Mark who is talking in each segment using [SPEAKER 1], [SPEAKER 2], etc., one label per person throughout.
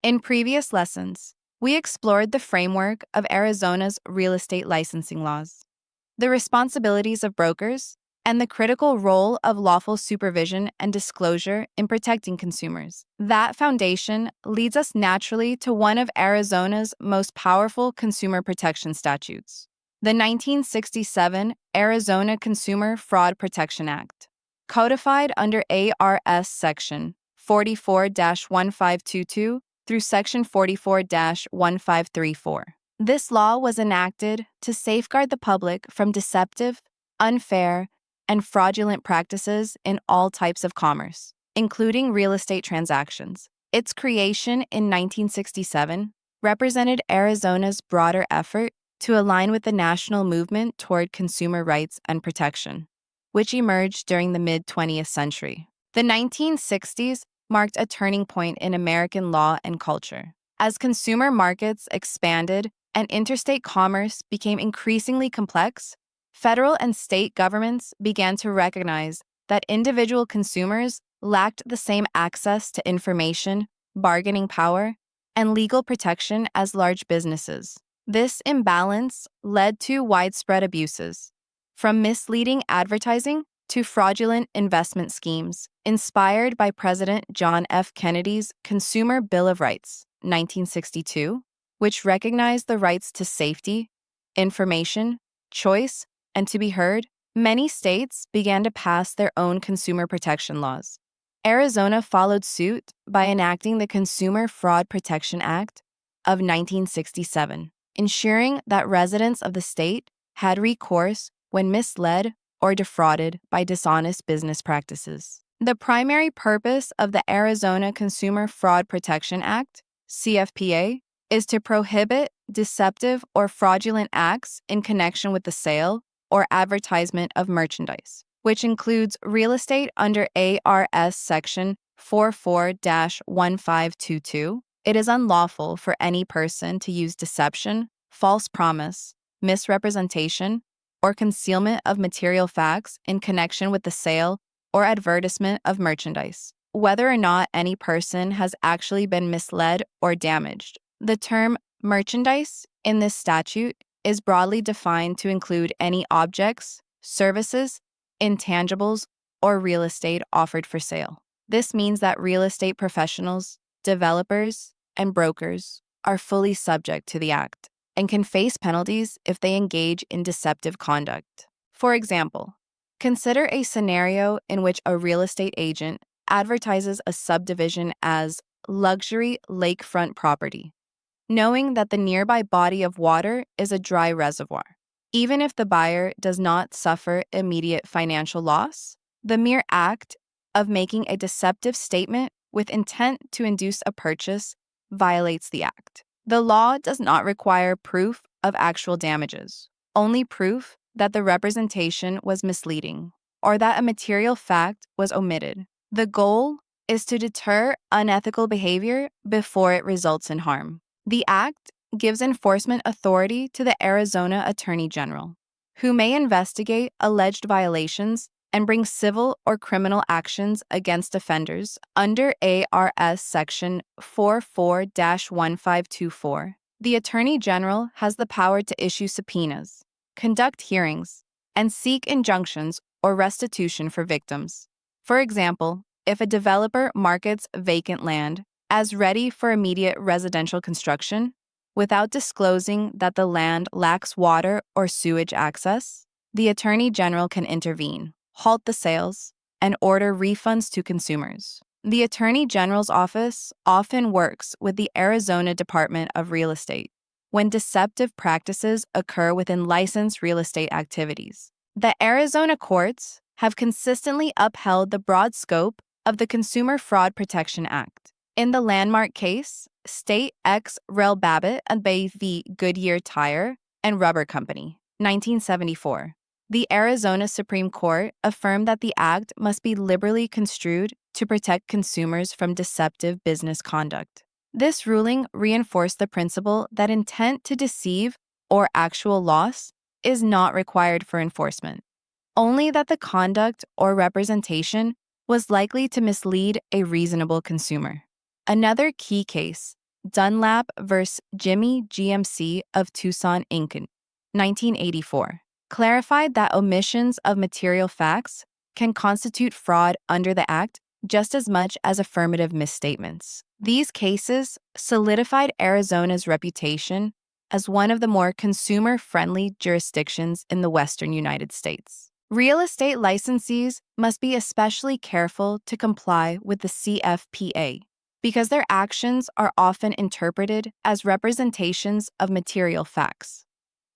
[SPEAKER 1] In previous lessons, we explored the framework of Arizona's real estate licensing laws, the responsibilities of brokers, and the critical role of lawful supervision and disclosure in protecting consumers. That foundation leads us naturally to one of Arizona's most powerful consumer protection statutes, the 1967 Arizona Consumer Fraud Protection Act, codified under ARS Section 44-1522 through Section 44-1534. This law was enacted to safeguard the public from deceptive, unfair, and fraudulent practices in all types of commerce, including real estate transactions. Its creation in 1967 represented Arizona's broader effort to align with the national movement toward consumer rights and protection, which emerged during the mid-20th century. The 1960s marked a turning point in American law and culture. As consumer markets expanded and interstate commerce became increasingly complex, federal and state governments began to recognize that individual consumers lacked the same access to information, bargaining power, and legal protection as large businesses. This imbalance led to widespread abuses, from misleading advertising to fraudulent investment schemes, inspired by President John F. Kennedy's Consumer Bill of Rights, 1962, which recognized the rights to safety, information, choice, and to be heard. Many states began to pass their own consumer protection laws. Arizona followed suit by enacting the Consumer Fraud Protection Act of 1967, ensuring that residents of the state had recourse when misled or defrauded by dishonest business practices. The primary purpose of the Arizona Consumer Fraud Protection Act, CFPA, is to prohibit deceptive or fraudulent acts in connection with the sale or advertisement of merchandise, which includes real estate under ARS Section 44-1522. It is unlawful for any person to use deception, false promise, misrepresentation, or concealment of material facts in connection with the sale or advertisement of merchandise, whether or not any person has actually been misled or damaged. The term merchandise in this statute is broadly defined to include any objects, services, intangibles, or real estate offered for sale. This means that real estate professionals, developers, and brokers are fully subject to the Act and can face penalties if they engage in deceptive conduct. For example, consider a scenario in which a real estate agent advertises a subdivision as luxury lakefront property, knowing that the nearby body of water is a dry reservoir. Even if the buyer does not suffer immediate financial loss, the mere act of making a deceptive statement with intent to induce a purchase violates the Act. The law does not require proof of actual damages, only proof that the representation was misleading or that a material fact was omitted. The goal is to deter unethical behavior before it results in harm. The Act gives enforcement authority to the Arizona Attorney General, who may investigate alleged violations and bring civil or criminal actions against offenders under ARS Section 44-1524. The Attorney General has the power to issue subpoenas, conduct hearings, and seek injunctions or restitution for victims. For example, if a developer markets vacant land as ready for immediate residential construction without disclosing that the land lacks water or sewage access, the Attorney General can intervene, halt the sales, and order refunds to consumers. The Attorney General's office often works with the Arizona Department of Real Estate when deceptive practices occur within licensed real estate activities. The Arizona courts have consistently upheld the broad scope of the Consumer Fraud Protection Act. In the landmark case, State ex Rel Babbitt v. Goodyear Tire and Rubber Company, 1974, the Arizona Supreme Court affirmed that the Act must be liberally construed to protect consumers from deceptive business conduct. This ruling reinforced the principle that intent to deceive or actual loss is not required for enforcement, only that the conduct or representation was likely to mislead a reasonable consumer. Another key case Dunlap vs. Jimmy GMC of Tucson, Inc., 1984, clarified that omissions of material facts can constitute fraud under the Act just as much as affirmative misstatements. These cases solidified Arizona's reputation as one of the more consumer-friendly jurisdictions in the Western United States. Real estate licensees must be especially careful to comply with the CFPA because their actions are often interpreted as representations of material facts.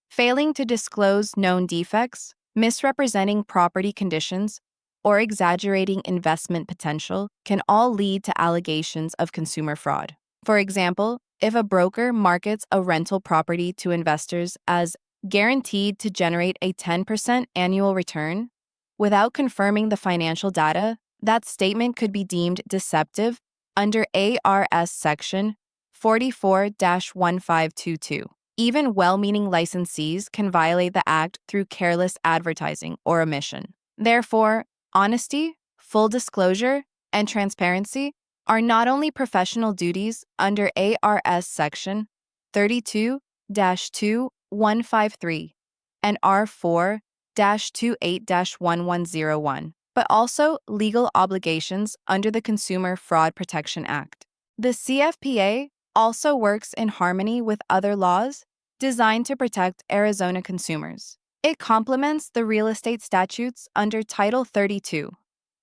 [SPEAKER 1] Failing to disclose known defects, misrepresenting property conditions, or exaggerating investment potential can all lead to allegations of consumer fraud. For example, if a broker markets a rental property to investors as guaranteed to generate a 10% annual return, without confirming the financial data, that statement could be deemed deceptive under ARS Section 44-1522. Even well-meaning licensees can violate the Act through careless advertising or omission. Therefore, honesty, full disclosure, and transparency are not only professional duties under ARS Section 32-2153 and R4-28-1101, but also legal obligations under the Consumer Fraud Protection Act. The CFPA also works in harmony with other laws designed to protect Arizona consumers. It complements the real estate statutes under Title 32,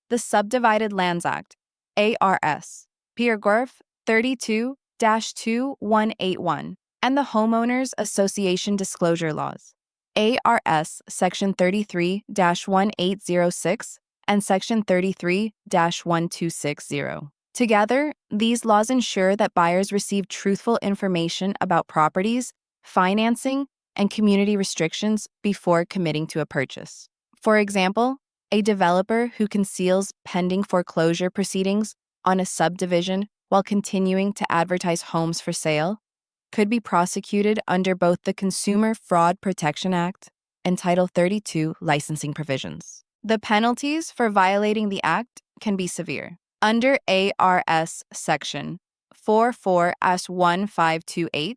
[SPEAKER 1] the Subdivided Lands Act, ARS, paragraph 32-2181, and the Homeowners Association Disclosure Laws, ARS Section 33-1806 and Section 33-1260. Together, these laws ensure that buyers receive truthful information about properties, financing, and community restrictions before committing to a purchase. For example, a developer who conceals pending foreclosure proceedings on a subdivision while continuing to advertise homes for sale could be prosecuted under both the Consumer Fraud Protection Act and Title 32 licensing provisions. The penalties for violating the Act can be severe. Under ARS Section 44-1528,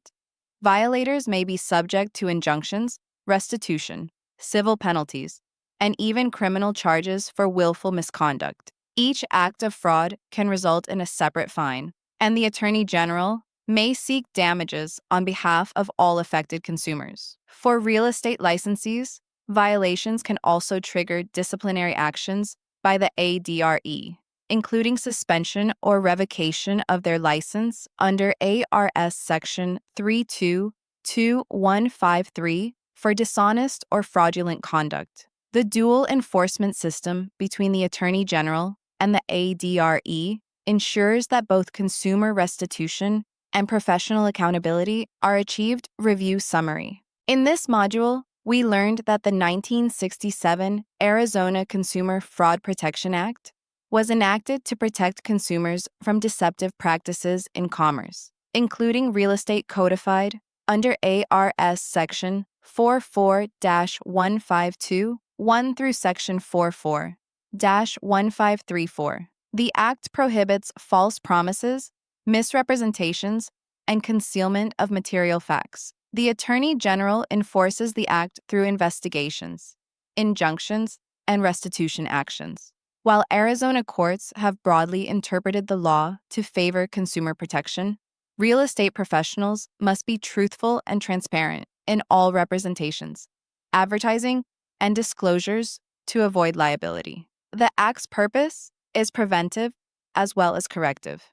[SPEAKER 1] violators may be subject to injunctions, restitution, civil penalties, and even criminal charges for willful misconduct. Each act of fraud can result in a separate fine, and the Attorney General may seek damages on behalf of all affected consumers. For real estate licensees, violations can also trigger disciplinary actions by the ADRE, including suspension or revocation of their license under ARS Section 32-2153 for dishonest or fraudulent conduct. The dual enforcement system between the Attorney General and the ADRE ensures that both consumer restitution and professional accountability are achieved. Review summary. In this module, we learned that the 1967 Arizona Consumer Fraud Protection Act was enacted to protect consumers from deceptive practices in commerce, including real estate codified under ARS Section 44-152, 1 through Section 44-1534. The Act prohibits false promises, misrepresentations, and concealment of material facts. The Attorney General enforces the Act through investigations, injunctions, and restitution actions. While Arizona courts have broadly interpreted the law to favor consumer protection, real estate professionals must be truthful and transparent in all representations, advertising, and disclosures to avoid liability. The Act's purpose is preventive as well as corrective.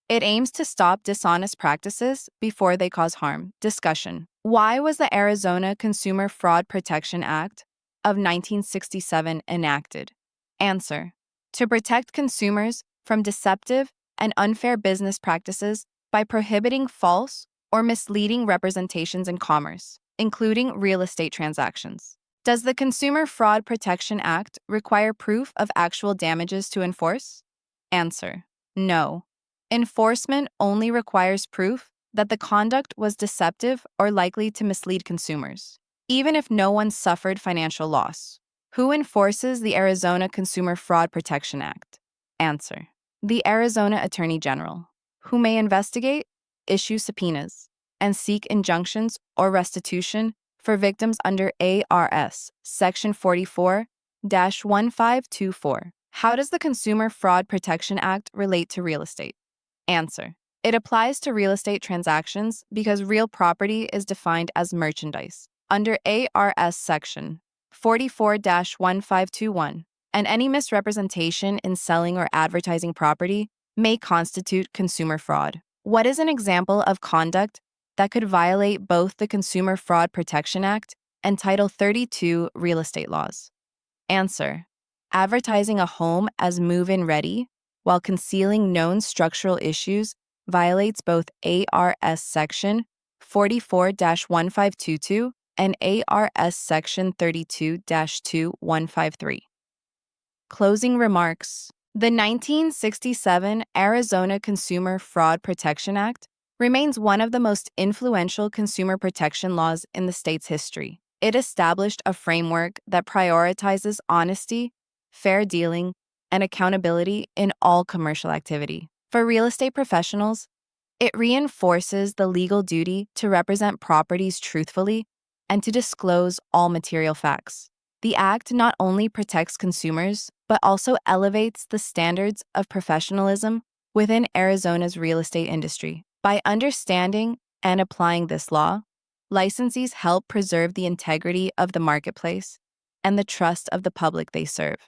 [SPEAKER 1] It aims to stop dishonest practices before they cause harm. Discussion. Why was the Arizona Consumer Fraud Protection Act of 1967 enacted? Answer. To protect consumers from deceptive and unfair business practices by prohibiting false or misleading representations in commerce, including real estate transactions. Does the Consumer Fraud Protection Act require proof of actual damages to enforce? Answer. No. Enforcement only requires proof that the conduct was deceptive or likely to mislead consumers, even if no one suffered financial loss. Who enforces the Arizona Consumer Fraud Protection Act? Answer. The Arizona Attorney General. Who may investigate? issue subpoenas, and seek injunctions or restitution for victims under ARS Section 44-1524. How does the Consumer Fraud Protection Act relate to real estate? Answer. It applies to real estate transactions because real property is defined as merchandise under ARS Section 44-1521, and any misrepresentation in selling or advertising property may constitute consumer fraud. What is an example of conduct that could violate both the Consumer Fraud Protection Act and Title 32 real estate laws? Answer. Advertising a home as move-in ready while concealing known structural issues violates both ARS Section 44-1522 and ARS Section 32-2153. Closing remarks. The 1967 Arizona Consumer Fraud Protection Act remains one of the most influential consumer protection laws in the state's history. It established a framework that prioritizes honesty, fair dealing, and accountability in all commercial activity. For real estate professionals, it reinforces the legal duty to represent properties truthfully and to disclose all material facts. The Act not only protects consumers, but also elevates the standards of professionalism within Arizona's real estate industry. By understanding and applying this law, licensees help preserve the integrity of the marketplace and the trust of the public they serve.